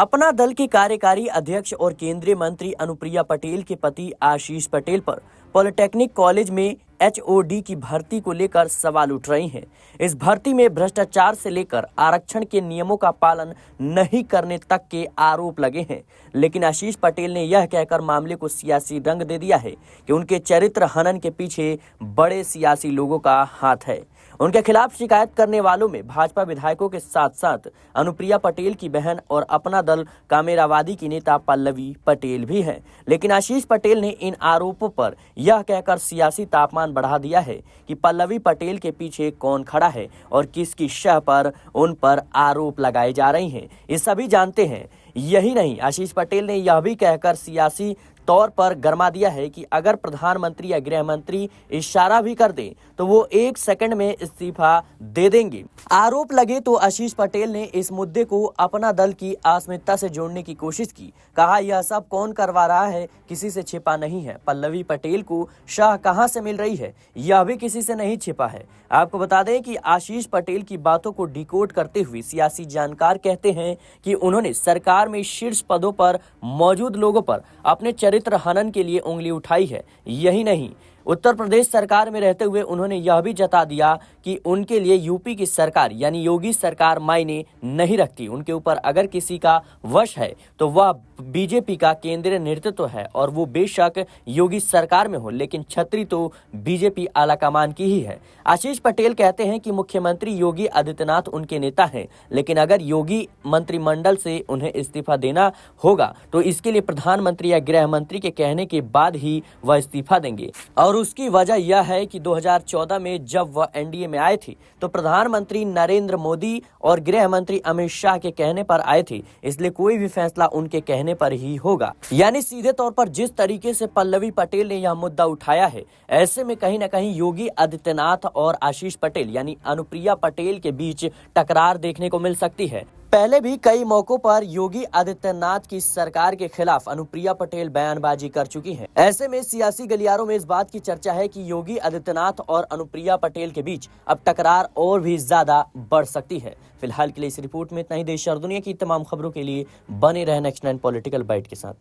अपना दल के कार्यकारी अध्यक्ष और केंद्रीय मंत्री अनुप्रिया पटेल के पति आशीष पटेल पर पॉलिटेक्निक कॉलेज में एचओडी की भर्ती को लेकर सवाल उठ रहे हैं। इस भर्ती में भ्रष्टाचार से लेकर आरक्षण के नियमों का पालन नहीं करने तक के आरोप लगे हैं। लेकिन आशीष पटेल ने यह कहकर मामले को सियासी रंग दे दिया है कि उनके चरित्र हनन के पीछे बड़े सियासी लोगों का हाथ है। उनके खिलाफ शिकायत करने वालों में भाजपा विधायकों के साथ साथ अनुप्रिया पटेल की बहन और अपना दल कामेरावादी की नेता पल्लवी पटेल भी है। लेकिन आशीष पटेल ने इन आरोपों पर यह कहकर सियासी तापमान बढ़ा दिया है कि पल्लवी पटेल के पीछे कौन खड़ा है और किसकी शह पर उन पर आरोप लगाए जा रहे हैं, ये सभी जानते हैं। यही नहीं, आशीष पटेल ने यह भी कहकर सियासी तौर पर गरमा दिया है कि अगर प्रधानमंत्री या गृह मंत्री इशारा भी कर दें तो वो 1 सेकंड में इस्तीफा दे देंगे। आरोप लगे तो आशीष पटेल ने इस मुद्दे को अपना दल की अस्मिता से जोड़ने की कोशिश की। कहा, यह सब कौन करवा रहा है, किसी से छिपा नहीं है। पल्लवी पटेल को शाह कहां से मिल रही है, यह भी किसी से नहीं छिपा है। आपको बता दें कि आशीष पटेल की बातों को डिकोड करते हुए सियासी जानकार कहते हैं कि उन्होंने सरकार में शीर्ष पदों पर मौजूद लोगों पर अपने चरित्र हनन के लिए उंगली उठाई है। यही नहीं, उत्तर प्रदेश सरकार में रहते हुए उन्होंने यह भी जता दिया कि उनके लिए यूपी की सरकार यानी योगी सरकार मायने नहीं रखती। उनके ऊपर अगर किसी का वश है तो वह बीजेपी का केंद्रीय नेतृत्व है और वो बेशक योगी सरकार में हो, लेकिन छतरी तो बीजेपी आलाकमान की ही है। आशीष पटेल कहते हैं कि मुख्यमंत्री योगी आदित्यनाथ उनके नेता हैं, लेकिन अगर योगी मंत्रिमंडल से उन्हें इस्तीफा देना होगा तो इसके लिए प्रधानमंत्री या गृह मंत्री के कहने के बाद ही वह इस्तीफा देंगे। और उसकी वजह यह है कि 2014 में जब वह एनडीए में आए थे तो प्रधानमंत्री नरेंद्र मोदी और गृह मंत्री अमित शाह के कहने पर आए थे, इसलिए कोई भी फैसला उनके कहने पर ही होगा। यानी सीधे तौर पर जिस तरीके से पल्लवी पटेल ने यह मुद्दा उठाया है, ऐसे में कहीं न कहीं योगी आदित्यनाथ और आशीष पटेल यानी अनुप्रिया पटेल के बीच टकरार देखने को मिल सकती है। पहले भी कई मौकों पर योगी आदित्यनाथ की सरकार के खिलाफ अनुप्रिया पटेल बयानबाजी कर चुकी हैं। ऐसे में सियासी गलियारों में इस बात की चर्चा है कि योगी आदित्यनाथ और अनुप्रिया पटेल के बीच अब टकरार और भी ज्यादा बढ़ सकती है। फिलहाल के लिए इस रिपोर्ट में इतना ही। देश और दुनिया की तमाम खबरों के लिए बने रहे नेक्स्ट 9 पॉलिटिकल बाइट के साथ।